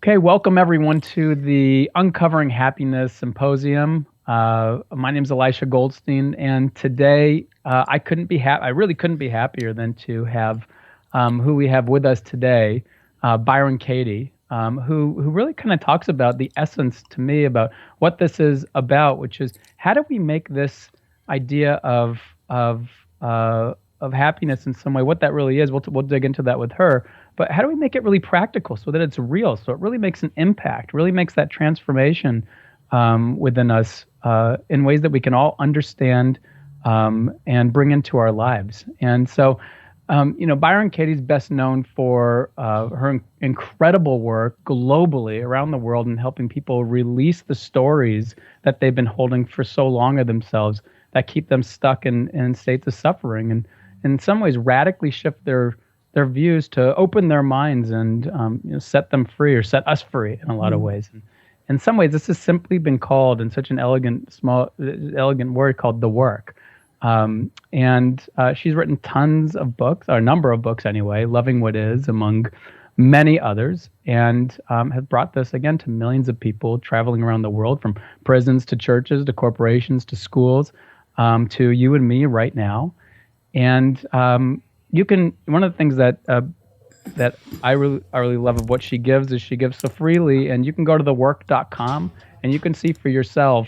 Okay, welcome everyone to the Uncovering Happiness Symposium. My name is Elisha Goldstein, and today I really couldn't be happier than to have who we have with us today, Byron Katie, who really kind of talks about the essence to me about what this is about, which is how do we make this idea of happiness in some way, what that really is. We'll dig into that with her. But how do we make it really practical so that it's real, so it really makes an impact, really makes that transformation within us in ways that we can all understand and bring into our lives. And so, Byron Katie's best known for her incredible work globally around the world in helping people release the stories that they've been holding for so long of themselves that keep them stuck in states of suffering, and in some ways radically shift their views to open their minds and set them free, or set us free in a lot of ways. And in some ways, this has simply been called in such an elegant word called the work. And she's written tons of books, or a number of books anyway, Loving What Is, among many others, and have brought this again to millions of people traveling around the world, from prisons to churches to corporations to schools, to you and me right now. And one of the things that I really love of what she gives is she gives so freely, and you can go to thework.com and you can see for yourself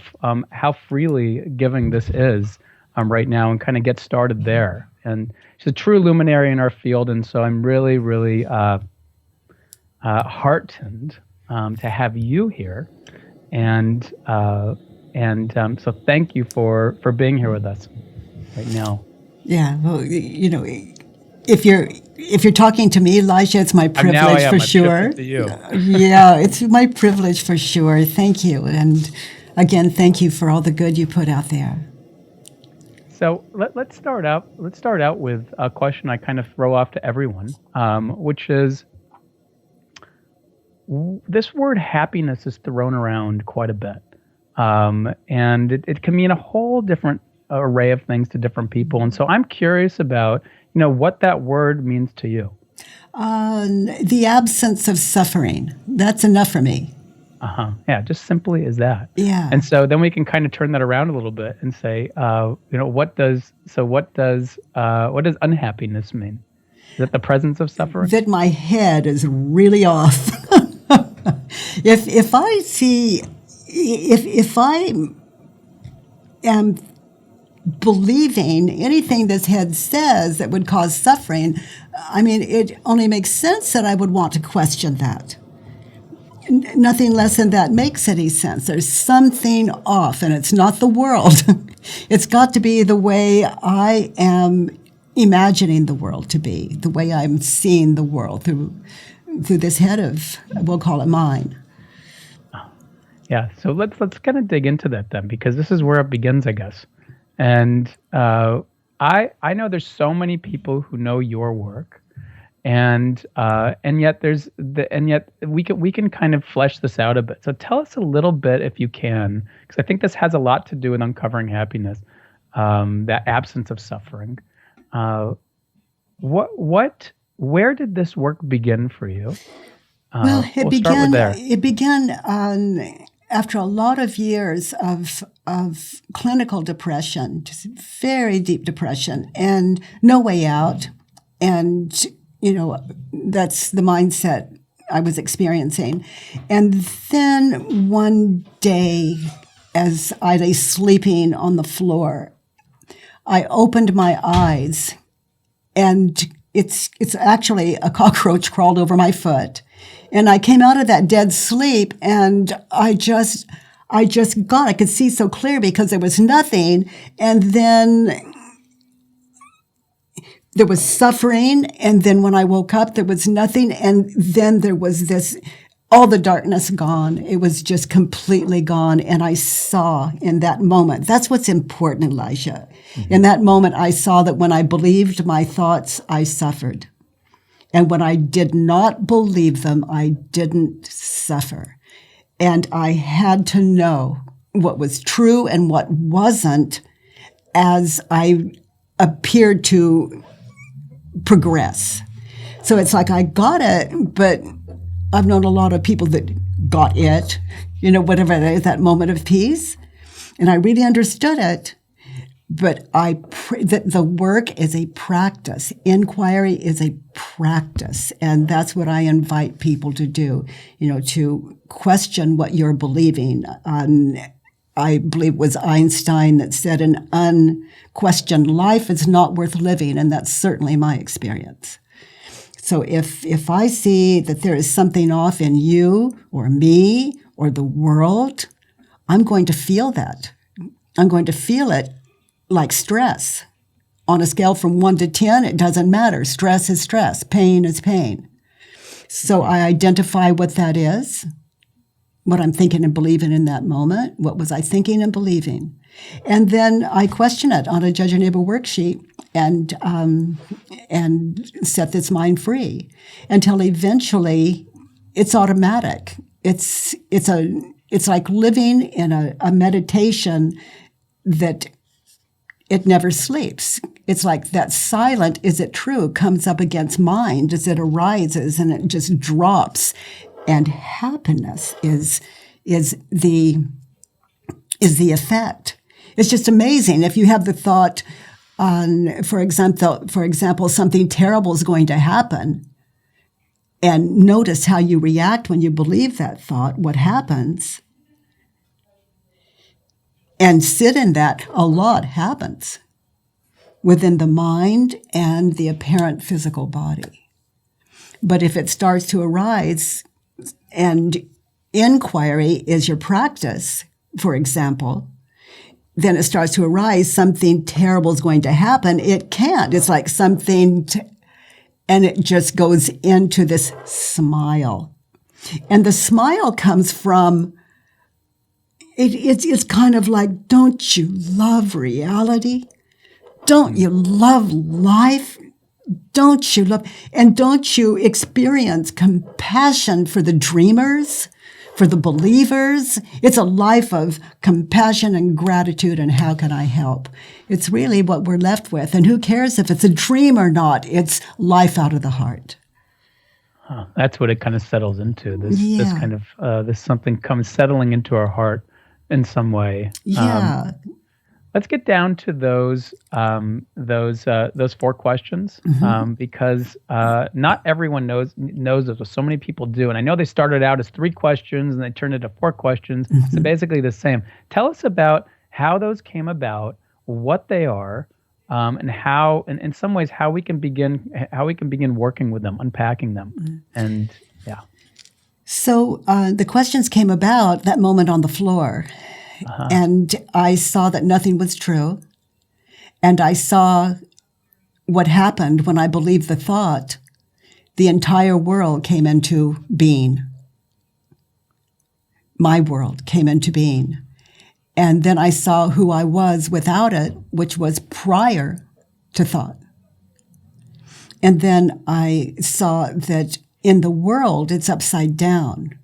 how freely giving this is right now, and kind of get started there. And she's a true luminary in our field, and so I'm really, really heartened to have you here, and so thank you for being here with us right now. Yeah, well, if you're talking to me, Elisha, it's my privilege for sure. To you. Yeah, it's my privilege for sure. Thank you, and again, thank you for all the good you put out there. So let's start out with a question I kind of throw off to everyone, which is, this word happiness is thrown around quite a bit, and it can mean a whole different array of things to different people. And so I'm curious about, what that word means to you. The absence of suffering. That's enough for me. Yeah, just simply is that. Yeah. And so then we can kind of turn that around a little bit and say, what does unhappiness mean? Is it the presence of suffering? That my head is really off. If I am believing anything this head says that would cause suffering, it only makes sense that I would want to question that. Nothing less than that makes any sense. There's something off, and it's not the world. It's got to be the way I am imagining the world to be, the way I'm seeing the world through this head of, we'll call it mine. Yeah, so let's kind of dig into that then, because this is where it begins, I guess. And I know there's so many people who know your work, and yet we can kind of flesh this out a bit. So tell us a little bit, if you can, because I think this has a lot to do with uncovering happiness, that absence of suffering. Where did this work begin for you? Well, we'll start with there. It began after a lot of years of clinical depression, just very deep depression, and no way out. And, that's the mindset I was experiencing. And then one day, as I lay sleeping on the floor, I opened my eyes, and it's actually a cockroach crawled over my foot. And I came out of that dead sleep, and I could see so clear because there was nothing. And then there was suffering. And then when I woke up, there was nothing. And then there was all the darkness gone. It was just completely gone. And I saw in that moment, that's what's important, Elisha. Mm-hmm. In that moment, I saw that when I believed my thoughts, I suffered. And when I did not believe them, I didn't suffer. And I had to know what was true and what wasn't as I appeared to progress. So it's like I got it, but I've known a lot of people that got it, whatever it is, that moment of peace. And I really understood it. But the work is a practice. Inquiry is a practice. And that's what I invite people to do, to question what you're believing. I believe it was Einstein that said an unquestioned life is not worth living. And that's certainly my experience. So if I see that there is something off in you or me or the world, I'm going to feel that. I'm going to feel it like stress. On a scale from 1 to 10, it doesn't matter. Stress is stress. Pain is pain. So I identify what that is, what I'm thinking and believing in that moment. What was I thinking and believing? And then I question it on a Judge Your Neighbor worksheet and set this mind free until eventually it's automatic. It's like living in a meditation that it never sleeps. It's like that silent, is it true, comes up against mind as it arises and it just drops. And happiness is the effect. It's just amazing. If you have the thought for example, something terrible is going to happen, and notice how you react when you believe that thought, what happens, and sit in that, a lot happens within the mind and the apparent physical body. But if it starts to arise, and inquiry is your practice, for example, then it starts to arise, something terrible is going to happen. It can't. It's like something, and it just goes into this smile. And the smile comes from, it's kind of like, don't you love reality? Don't you love life? Don't you experience compassion for the dreamers, for the believers? It's a life of compassion and gratitude, and how can I help? It's really what we're left with. And who cares if it's a dream or not? It's life out of the heart. Huh. That's what it kind of settles into. This kind of this something comes settling into our heart in some way. Yeah. Let's get down to those 4 questions, because not everyone knows those. So many people do, and I know they started out as 3 questions and they turned into 4 questions. So basically the same. Tell us about how those came about, what they are, and how, and in some ways, how we can begin working with them, unpacking them, and yeah. So the questions came about that moment on the floor. And I saw that nothing was true. And I saw what happened when I believed the thought. The entire world came into being. My world came into being. And then I saw who I was without it, which was prior to thought. And then I saw that in the world, it's upside down.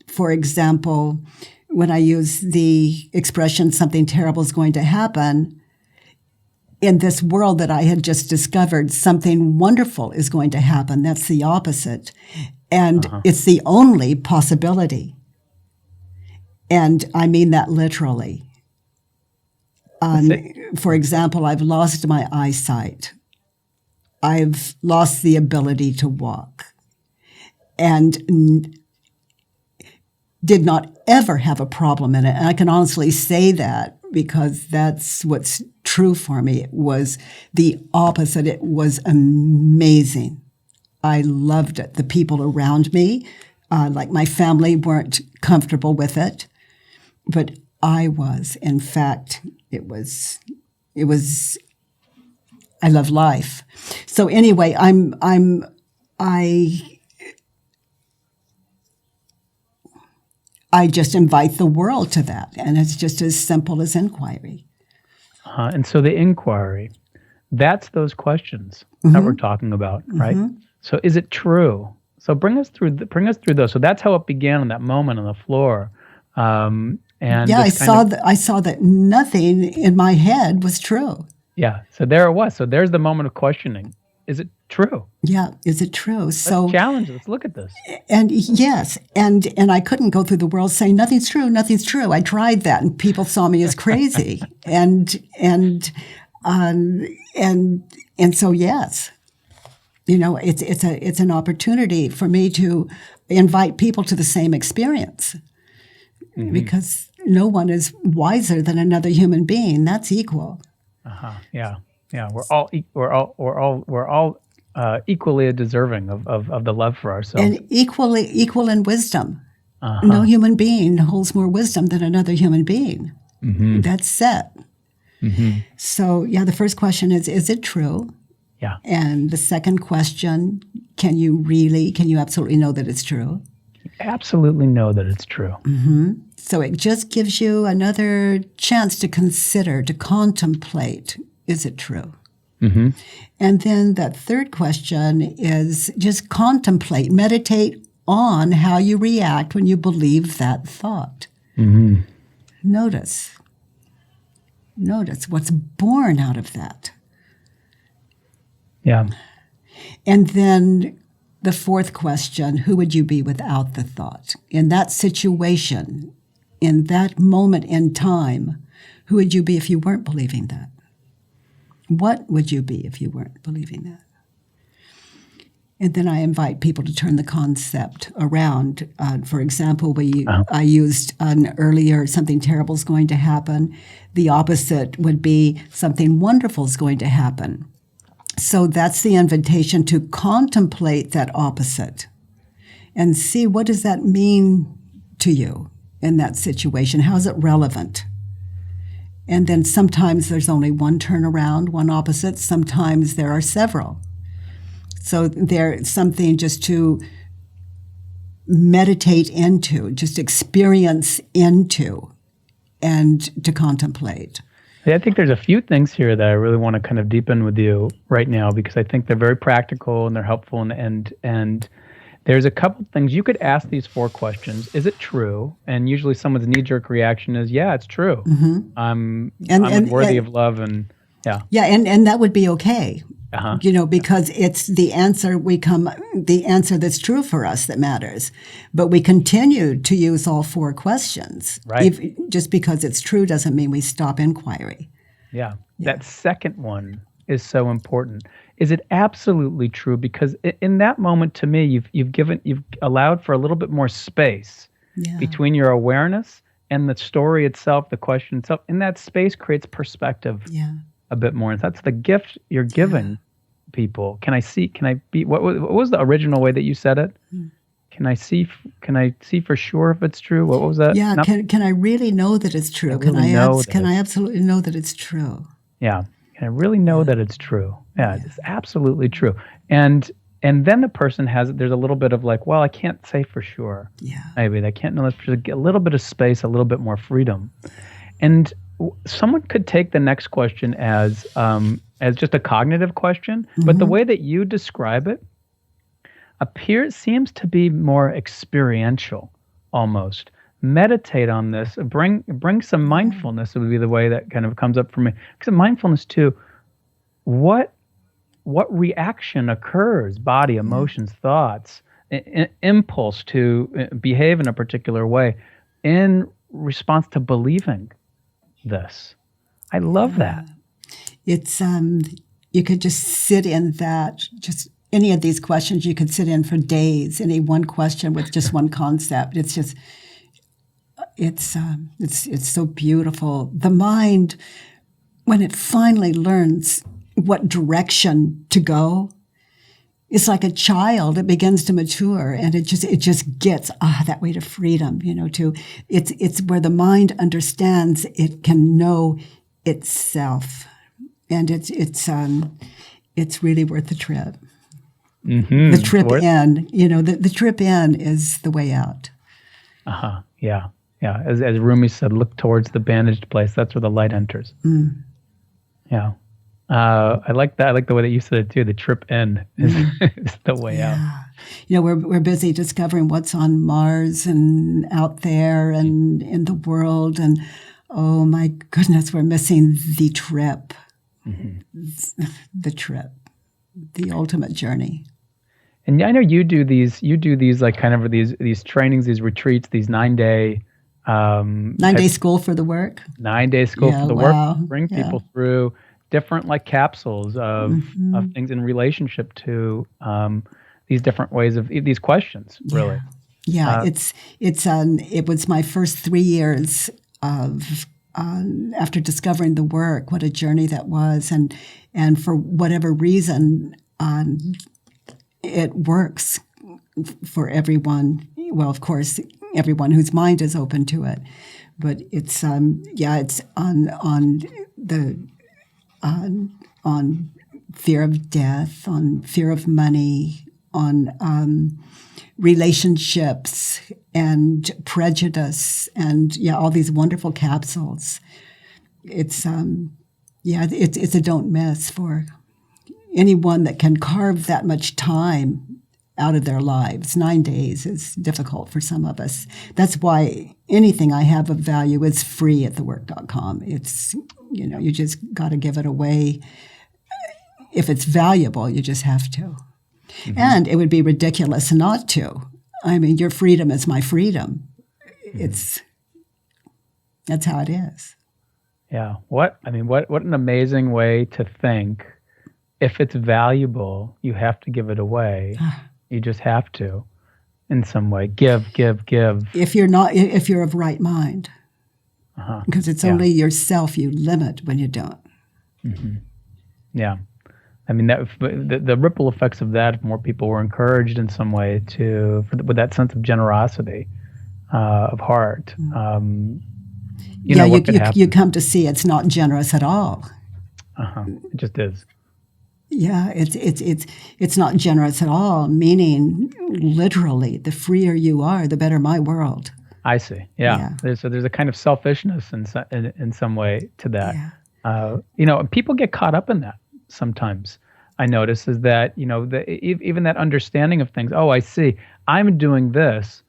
For example, when I use the expression, something terrible is going to happen, in this world that I had just discovered, something wonderful is going to happen. That's the opposite. And it's the only possibility. And I mean that literally. For example, I've lost my eyesight. I've lost the ability to walk. And did not ever have a problem in it. And I can honestly say that because that's what's true for me. It was the opposite. It was amazing. I loved it. The people around me, like my family, weren't comfortable with it, but I was. In fact, it was, I love life. So anyway, I just invite the world to that, and it's just as simple as inquiry. And so the inquiry, that's those questions that we're talking about, right? So is it true? So bring us through those. So that's how it began in that moment on the floor. And yeah, I saw that nothing in my head was true. Yeah. So there it was. So there's the moment of questioning. Is it true. Yeah, is it true? Let's So, challenge. Let's look at this. and yes, and I couldn't go through the world saying nothing's true, nothing's true. I tried that, and people saw me as crazy, um, and so yes, it's an opportunity for me to invite people to the same experience, because no one is wiser than another human being. That's equal. Yeah, yeah. We're all equally deserving of the love for ourselves. And equal in wisdom. No Uh-huh. human being holds more wisdom than another human being. Mm-hmm. That's set. Mm-hmm. So, yeah, the first question is it true? Yeah. And the second question, can you absolutely know that it's true? Absolutely know that it's true. So it just gives you another chance to consider, to contemplate, is it true? Mm-hmm. And then that third question is just contemplate, meditate on how you react when you believe that thought. Mm-hmm. Notice what's born out of that. Yeah. And then the fourth question, who would you be without the thought? In that situation, in that moment in time, who would you be if you weren't believing that? What would you be if you weren't believing that? And then I invite people to turn the concept around. For example, I used earlier, something terrible is going to happen. The opposite would be something wonderful is going to happen. So that's the invitation to contemplate that opposite and see, what does that mean to you in that situation? How is it relevant? And then sometimes there's only one turnaround, one opposite. Sometimes there are several. So there's something just to meditate into, just experience into, and to contemplate. Yeah, I think there's a few things here that I really want to kind of deepen with you right now, because I think they're very practical and they're helpful. And there's a couple things. You could ask these 4 questions. Is it true? And usually someone's knee-jerk reaction is, yeah, it's true. Mm-hmm. I'm And worthy of love. And yeah. Yeah, and that would be okay. Uh-huh. Because it's the answer that's true for us that matters. But we continue to use all 4 questions. Right. Just because it's true doesn't mean we stop inquiry. Yeah. That second one is so important. Is it absolutely true? Because in that moment, to me, you've allowed for a little bit more space between your awareness and the story itself, the question itself. And that space creates perspective a bit more. And that's the gift you're giving people. Can I be, what was the original way that you said it? Can I see for sure if it's true? What was that? Yeah, can I really know that it's true? Can I absolutely know that it's true? Yeah. Can I really know that it's true? Yeah, it's absolutely true. And then the person there's a little bit of like, well, I can't say for sure. Yeah. Maybe I can't know. A little bit of space, a little bit more freedom. And someone could take the next question as just a cognitive question, but the way that you describe it seems to be more experiential, almost. Meditate on this. Bring some mindfulness. Would be the way that kind of comes up for me. Because mindfulness too. What reaction occurs? Body, emotions, thoughts, impulse to behave in a particular way in response to believing this. I love that. It's you could just sit in that. Just any of these questions, you could sit in for days. Any one question with just one concept. It's just. It's so beautiful. The mind, when it finally learns what direction to go, it's like a child. It begins to mature, and it just gets that way to freedom. It's where the mind understands it can know itself, and it's really worth the trip. Mm-hmm. The trip in, the trip in is the way out. Yeah. Yeah, as Rumi said, look towards the bandaged place. That's where the light enters. Yeah. I like that. I like the way that you said it too. The trip in is the way out. We're busy discovering what's on Mars and out there and in the world. And oh my goodness, we're missing the trip. The trip. the ultimate journey. And I know you do these like kind of these trainings, these retreats, these 9-day 9-day school for the work. 9-day school Yeah, for the work, wow. bring Yeah. people through different like capsules of Mm-hmm. things in relationship to these different ways of these questions, really. Yeah, it was my first 3 years of after discovering the work, what a journey that was, and for whatever reason, it works for everyone. Well, of course, everyone whose mind is open to it, but it's it's on fear of death, on fear of money, on relationships and prejudice, and all these wonderful capsules. It's it's a don't miss for anyone that can carve that much time out of their lives. 9 days is difficult for some of us. That's why anything I have of value is free at thework.com. It's, you just got to give it away. If it's valuable, you just have to. Mm-hmm. And it would be ridiculous not to. I mean, your freedom is my freedom. Mm-hmm. That's how it is. Yeah. What an amazing way to think. If it's valuable, you have to give it away. You just have to, in some way, give. If you're of right mind, because it's only yourself you limit when you don't. Mm-hmm. Yeah. I mean, that the ripple effects of that, if more people were encouraged in some way with that sense of generosity of heart, you come to see it's not generous at all. It just is. Yeah, it's not generous at all. Meaning, literally, the freer you are, the better my world. I see. Yeah. There's a kind of selfishness in some way to that. Yeah. People get caught up in that. Sometimes I notice is that, even that understanding of things. Oh, I see. I'm doing this,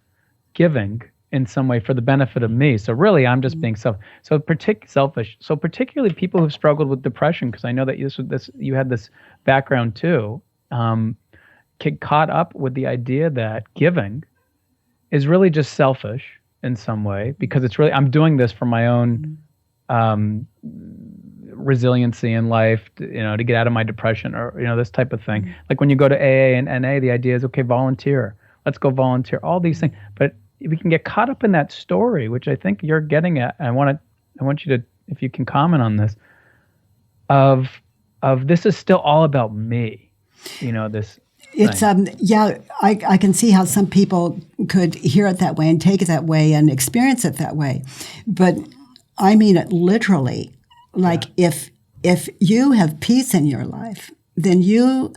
giving in some way for the benefit of me. So really, I'm just being selfish. So particularly people who've struggled with depression, because I know that you had this background too, get caught up with the idea that giving is really just selfish in some way, because it's really, I'm doing this for my own resiliency in life, to get out of my depression, or this type of thing. Like when you go to AA and NA, the idea is, okay, volunteer. Let's go volunteer. All these things, but we can get caught up in that story, which I think you're getting at. I want you to, if you can comment on this, of this is still all about me. This. It's I can see how some people could hear it that way and take it that way and experience it that way, but I mean it literally. Like if you have peace in your life, then you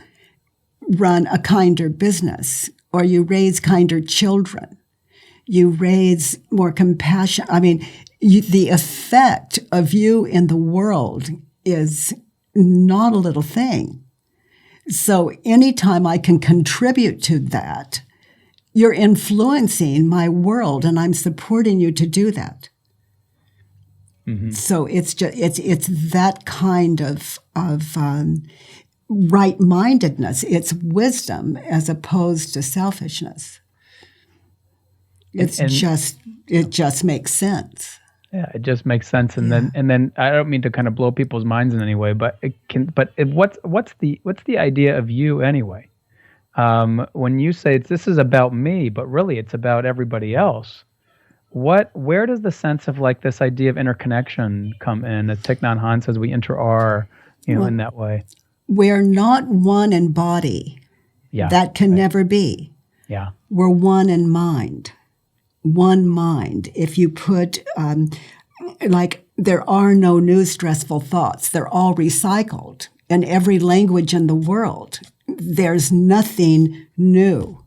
run a kinder business, or you raise kinder children. You raise more compassion. I mean, the effect of you in the world is not a little thing. So anytime I can contribute to that, you're influencing my world, and I'm supporting you to do that. Mm-hmm. So it's that kind of right-mindedness. It's wisdom as opposed to selfishness. It just makes sense. Yeah, it just makes sense. And then I don't mean to kind of blow people's minds in any way, but what's the idea of you anyway? When you say this is about me, but really it's about everybody else. Where does the sense of like this idea of interconnection come in? As Thich Nhat Hanh says, we inter-are, in that way. We're not one in body. Yeah, that can never be. Yeah, we're one in mind. One mind. If you put, there are no new stressful thoughts. They're all recycled. In every language in the world, there's nothing new.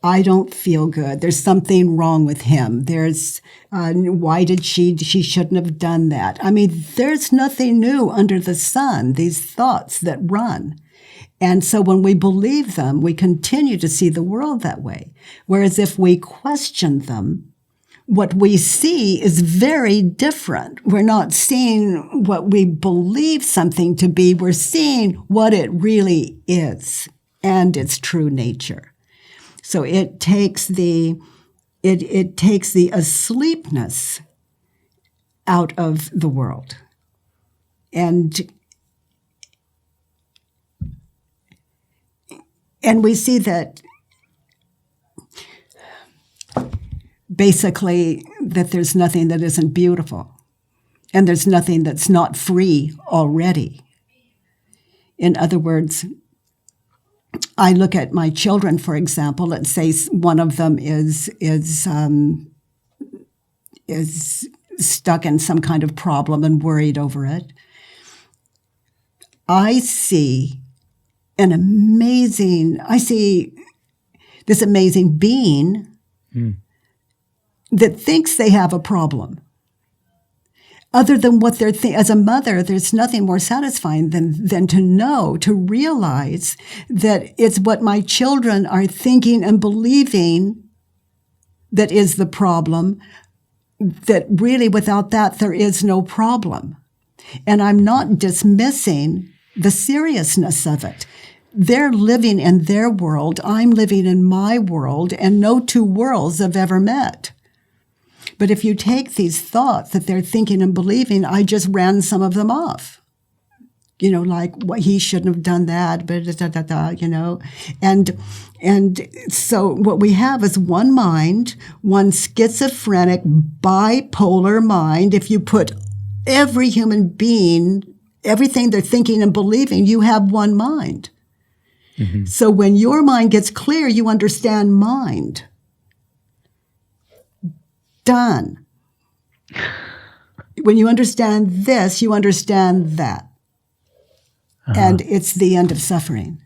I don't feel good. There's something wrong with him. There's, why did she shouldn't have done that. I mean, there's nothing new under the sun, these thoughts that run. And so when we believe them, we continue to see the world that way. Whereas if we question them, what we see is very different. We're not seeing what we believe something to be. We're seeing what it really is and its true nature. So it takes the asleepness out of the world. And we see that basically that there's nothing that isn't beautiful, and there's nothing that's not free already. In other words, I look at my children, for example. Let's say one of them is stuck in some kind of problem and worried over it. I see this amazing being that thinks they have a problem. Other than what they're as a mother, there's nothing more satisfying than to realize that it's what my children are thinking and believing that is the problem, that really without that there is no problem. And I'm not dismissing the seriousness of it. They're living in their world, I'm living in my world, and no two worlds have ever met. But if you take these thoughts that they're thinking and believing, I just ran some of them off. Like, well, he shouldn't have done that, And so what we have is one mind, one schizophrenic, bipolar mind. If you put every human being, everything they're thinking and believing, you have one mind. Mm-hmm. So when your mind gets clear, you understand mind. Done. When you understand this, you understand that. Uh-huh. And it's the end of suffering.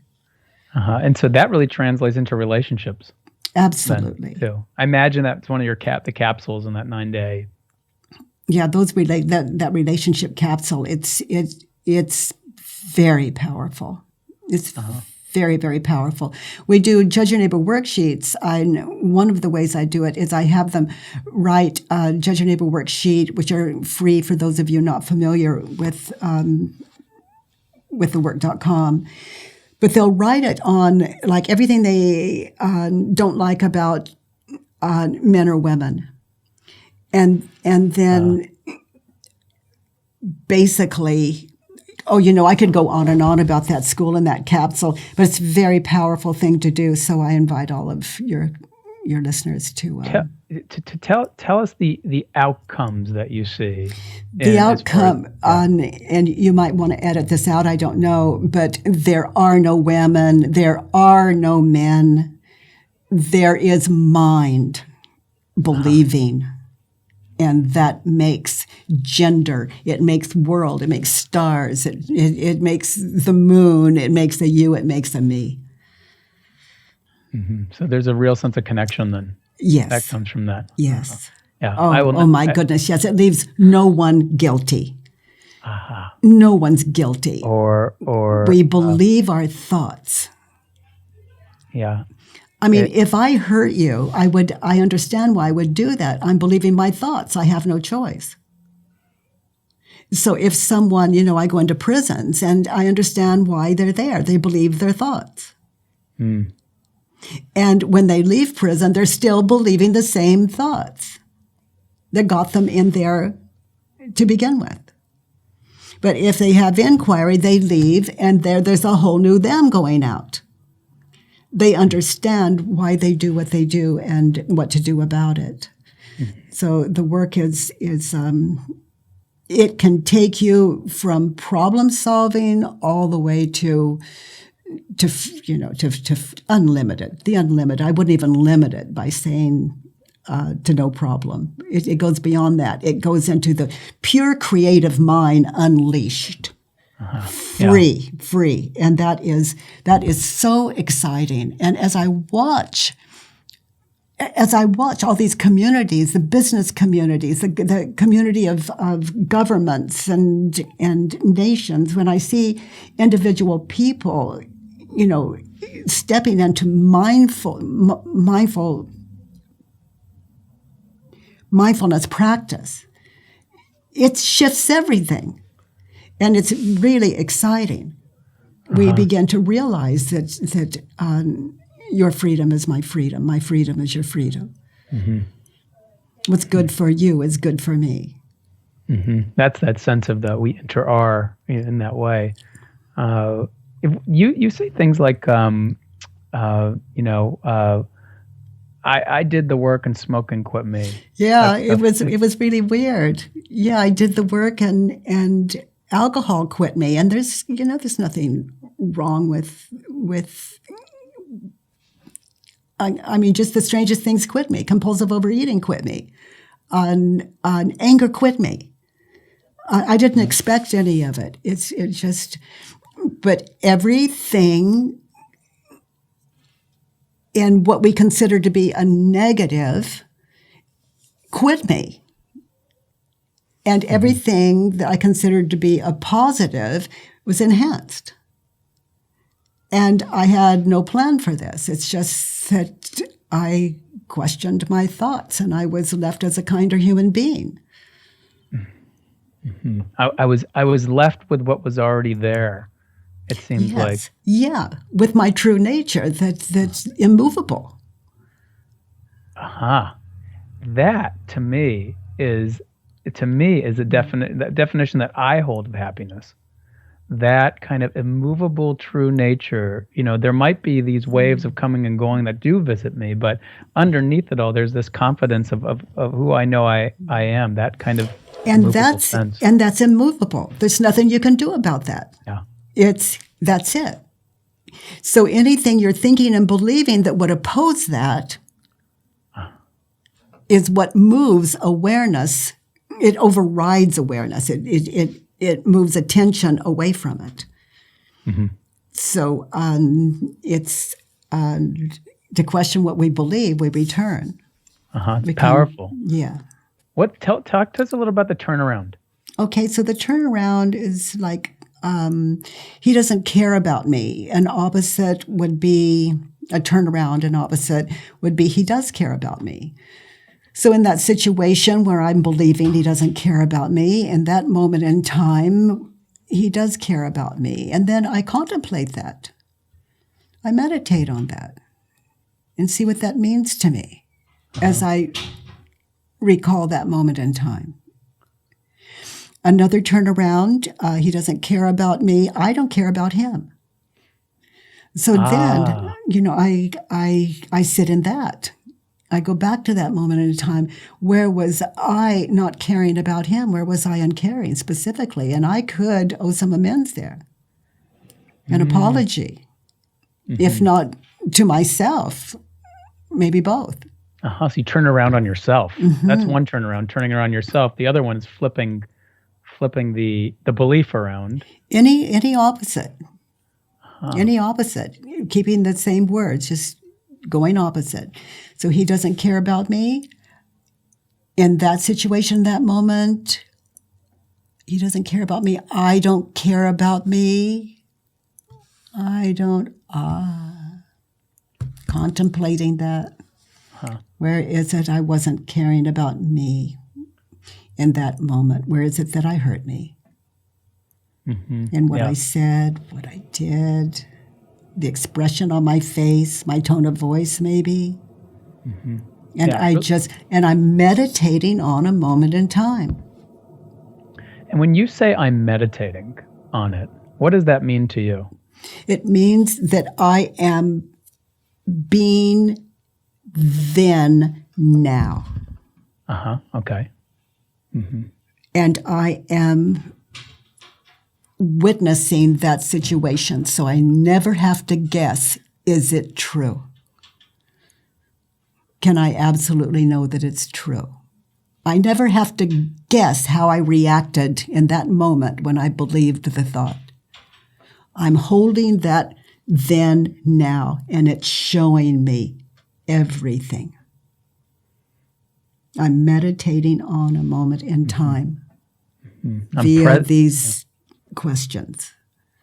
Uh-huh. And so that really translates into relationships. Absolutely. Too. I imagine that's one of your the capsules in that 9-day. Yeah, that relationship capsule. It's very powerful. It's very, very powerful. We do Judge Your Neighbor worksheets. One of the ways I do it is I have them write a Judge Your Neighbor worksheet, which are free for those of you not familiar with thework.com. But they'll write it on like everything they don't like about men or women. And then basically, I could go on and on about that school and that capsule, but it's a very powerful thing to do. So I invite all of your listeners to tell us the outcomes that you see. The outcome, and you might want to edit this out, I don't know, but there are no women, there are no men, there is mind believing. And that makes gender, it makes world, it makes stars, it makes the moon, it makes a you, it makes a me. Mm-hmm. So there's a real sense of connection then. Yes. That comes from that. Yes. Yeah. Oh my goodness, yes. It leaves no one guilty. Uh-huh. No one's guilty. Or we believe our thoughts. Yeah. I mean, if I hurt you, I understand why I would do that. I'm believing my thoughts. I have no choice. So if someone, I go into prisons and I understand why they're there. They believe their thoughts. Mm. And when they leave prison, they're still believing the same thoughts that got them in there to begin with. But if they have inquiry, they leave and there's a whole new them going out. They understand why they do what they do and what to do about it. Mm-hmm. So the work is it can take you from problem solving all the way to unlimited. The unlimited. I wouldn't even limit it by saying to no problem. It goes beyond that. It goes into the pure creative mind unleashed. Free. And that is so exciting. And as I watch all these communities, the business communities, the community of governments and nations, when I see individual people, stepping mindfulness practice, it shifts everything. And it's really exciting. We begin to realize that your freedom is my freedom is your freedom. What's good for you is good for me. That's that sense of that we are in that way. If you say things like, I did the work and smoking quit me. Yeah, it was really weird. Yeah, I did the work and alcohol quit me. And there's nothing wrong with I mean, just the strangest things quit me. Compulsive overeating quit me. Anger quit me. I didn't expect any of it. But everything in what we consider to be a negative quit me. And everything that I considered to be a positive was enhanced. And I had no plan for this. It's just that I questioned my thoughts and I was left as a kinder human being. I was left with what was already there. It seems like. Yeah, with my true nature that's immovable. That to me is a definition that I hold of happiness. That kind of immovable true nature. There might be these waves of coming and going that do visit me, but underneath it all, there's this confidence of who I know I am. That kind of sense. And that's immovable. There's nothing you can do about that. Yeah. That's it. So anything you're thinking and believing that would oppose that is what moves awareness. It overrides awareness. It moves attention away from it. So it's to question what we believe, we return. It's powerful. Yeah. Talk to us a little about the turnaround. Okay, so the turnaround is like he doesn't care about me. An opposite would be a turnaround. An opposite would be he does care about me. So in that situation where I'm believing he doesn't care about me, in that moment in time, he does care about me. And then I contemplate that. I meditate on that and see what that means to me as I recall that moment in time. Another turnaround, he doesn't care about me. I don't care about him. So then, I sit in that. I go back to that moment in time. Where was I not caring about him? Where was I uncaring specifically? And I could owe some amends there, an apology, if not to myself, maybe both. So you turn around on yourself. That's one turnaround, turning around yourself. The other one is flipping the belief around. Any opposite. Any opposite. Keeping the same words, just going opposite. So he doesn't care about me. In that situation, that moment, he doesn't care about me. I don't care about me. Contemplating that. Where is it I wasn't caring about me in that moment? Where is it that I hurt me? And what I said, what I did, the expression on my face, my tone of voice maybe. And I'm meditating on a moment in time. And when you say I'm meditating on it, what does that mean to you? It means that I am being then now. Okay. And I am witnessing that situation, so I never have to guess, is it true? Can I absolutely know that it's true? I never have to guess how I reacted in that moment when I believed the thought. I'm holding that then now, and it's showing me everything. I'm meditating on a moment in time via these questions.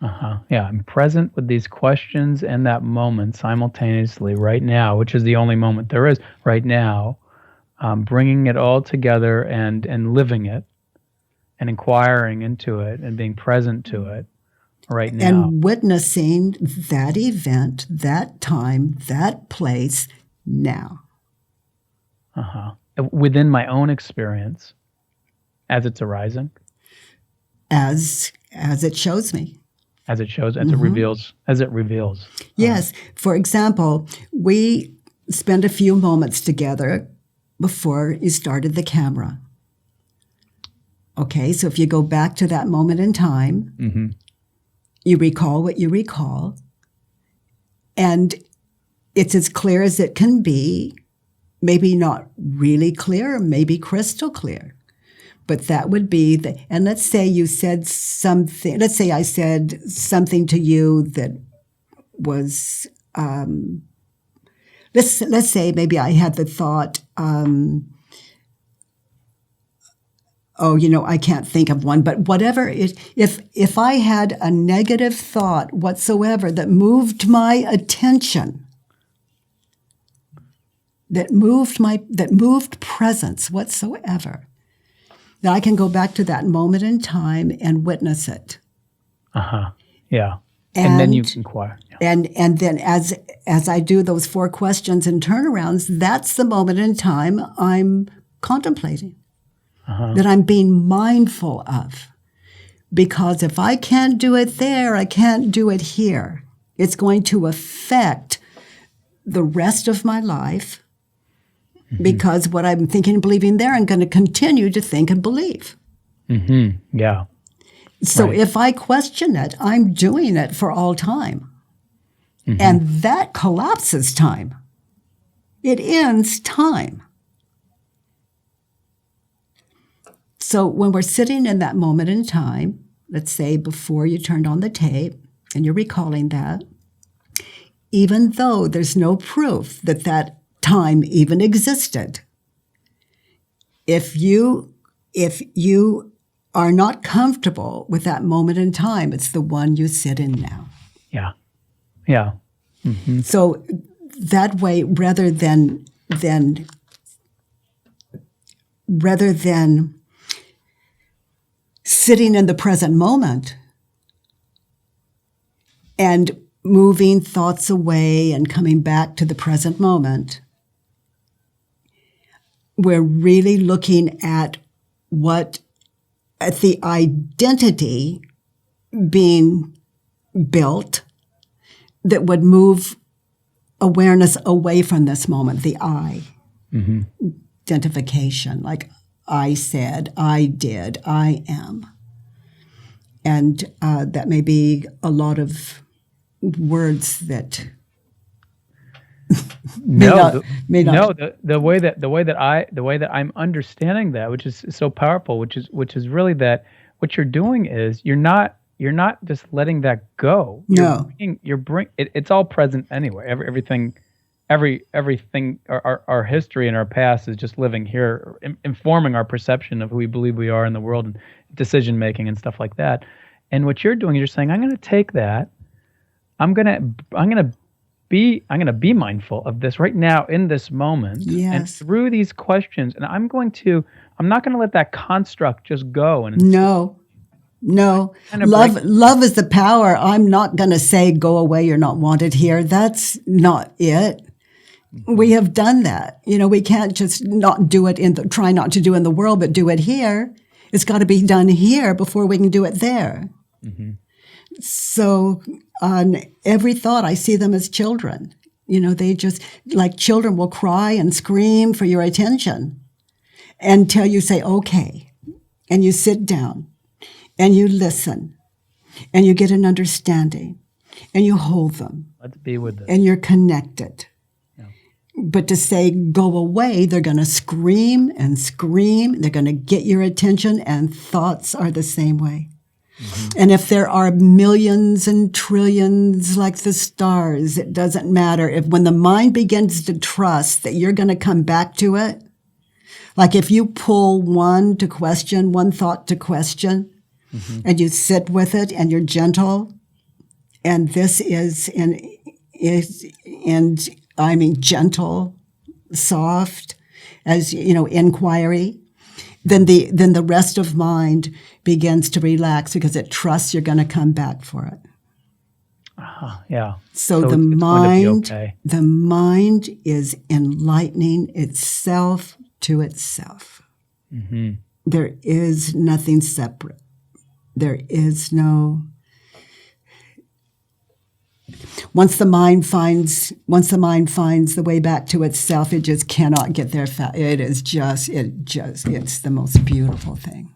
I'm present with these questions and that moment simultaneously right now, which is the only moment there is right now. bringing it all together and living it and inquiring into it and being present to it right now. And witnessing that event, that time, that place now. Within my own experience as it's arising. As it shows me. As it shows, as it reveals. Yes. For example, we spent a few moments together before you started the camera. Okay, so if you go back to that moment in time, you recall what you recall, and it's as clear as it can be, maybe not really clear, maybe crystal clear. But that would be and let's say you said something, let's say I said something to you that was, let's say maybe I had the thought, I can't think of one, but whatever if I had a negative thought whatsoever that moved my attention, that moved presence whatsoever, that I can go back to that moment in time and witness it. Yeah. And then you inquire. Yeah. And then as I do those 4 questions and turnarounds, that's the moment in time I'm contemplating, that I'm being mindful of. Because if I can't do it there, I can't do it here. It's going to affect the rest of my life, because what I'm thinking and believing there, I'm going to continue to think and believe. Yeah. So if I question it, I'm doing it for all time. And that collapses time. It ends time. So when we're sitting in that moment in time, let's say before you turned on the tape, and you're recalling that, even though there's no proof that that time even existed, if you are not comfortable with that moment in time, it's the one you sit in now. Yeah. So that way, rather than sitting in the present moment and moving thoughts away and coming back to the present moment, we're really looking at the identity being built that would move awareness away from this moment, the I. Identification, like I said, I did, I am. And that may be a lot of words that the way that I'm understanding that, which is so powerful, which is really that what you're doing is you're not just letting that go. It's all present anyway. Everything, our history and our past is just living here, informing our perception of who we believe we are in the world and decision making and stuff like that. And what you're doing is you're saying, I'm going to take that. I'm going to be mindful of this right now in this moment, and through these questions, and I'm not going to let that construct just go. And no, love is the power. I'm not going to say, go away, you're not wanted here. That's not it. We have done that. We can't just not do it try not to do in the world, but do it here. It's got to be done here before we can do it there. So on every thought, I see them as children. They just, like children will cry and scream for your attention until you say, okay, and you sit down and you listen and you get an understanding and you hold them. Let's be with them. And you're connected. Yeah. But to say, go away, they're going to scream and scream. They're going to get your attention, and thoughts are the same way. And if there are millions and trillions like the stars, it doesn't matter. When the mind begins to trust that you're going to come back to it, like if you pull one thought to question, and you sit with it and you're gentle, and this is I mean gentle, soft, as inquiry, then the rest of mind begins to relax because it trusts you're going to come back for it. Yeah. So it's going to be okay. The mind is enlightening itself to itself. Mm-hmm. There is nothing separate. There is no. Once the mind finds the way back to itself, it just cannot get there. It's the most beautiful thing.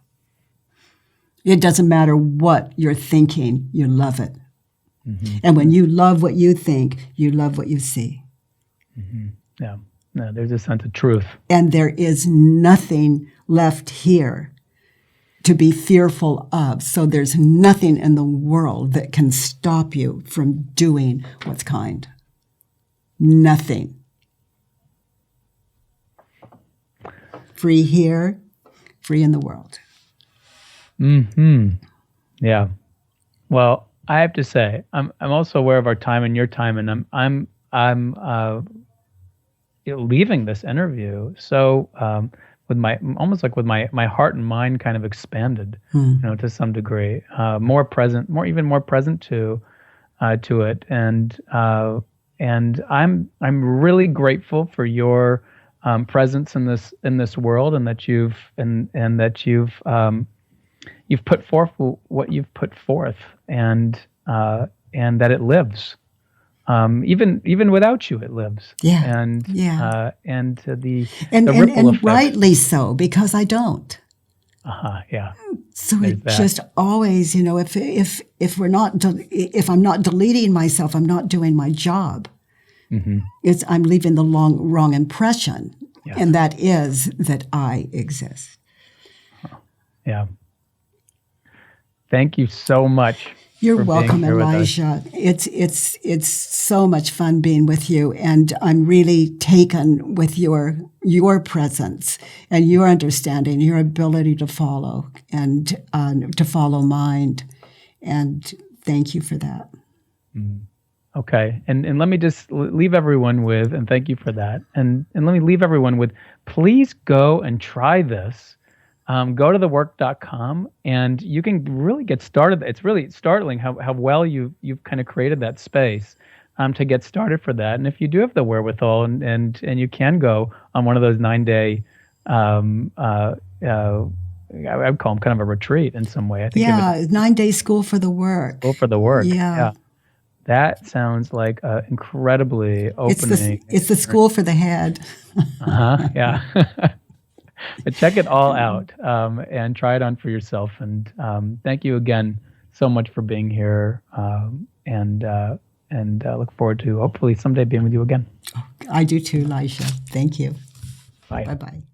It doesn't matter what you're thinking, you love it. Mm-hmm. And when you love what you think, you love what you see. Mm-hmm. Yeah. No, there's a sense of truth. And there is nothing left here to be fearful of. So there's nothing in the world that can stop you from doing what's kind. Nothing. Free here, free in the world. Mm-hmm. Yeah. Well, I have to say, I'm also aware of our time and your time, and I'm leaving this interview so with my heart and mind kind of expanded, to some degree, even more present to it, and I'm really grateful for your presence in this world, and that you've put forth what you've put forth, and that it lives. Even without you, it lives. Yeah. And yeah. The ripple effect. Rightly so, because I don't. Yeah. So it just always, if I'm not deleting myself, I'm not doing my job. Mm-hmm. I'm leaving the wrong impression, yes. And that is that I exist. Yeah. Thank you so much. You're welcome, Elisha. It's so much fun being with you, and I'm really taken with your presence and your understanding, your ability to follow and to follow mind, and thank you for that. Okay, and let me just leave everyone with, and thank you for that, and let me leave everyone with, please go and try this. Go to thework.com and you can really get started. It's really startling how well you've kind of created that space to get started for that. And if you do have the wherewithal and you can go on one of those 9-day, I would call them kind of a retreat in some way. I think 9-day school for the work. School for the work. Yeah. That sounds like incredibly opening. It's the school for the head. Yeah. But check it all out and try it on for yourself. And thank you again so much for being here. And look forward to hopefully someday being with you again. I do too, Elisha. Thank you. Bye. Bye-bye.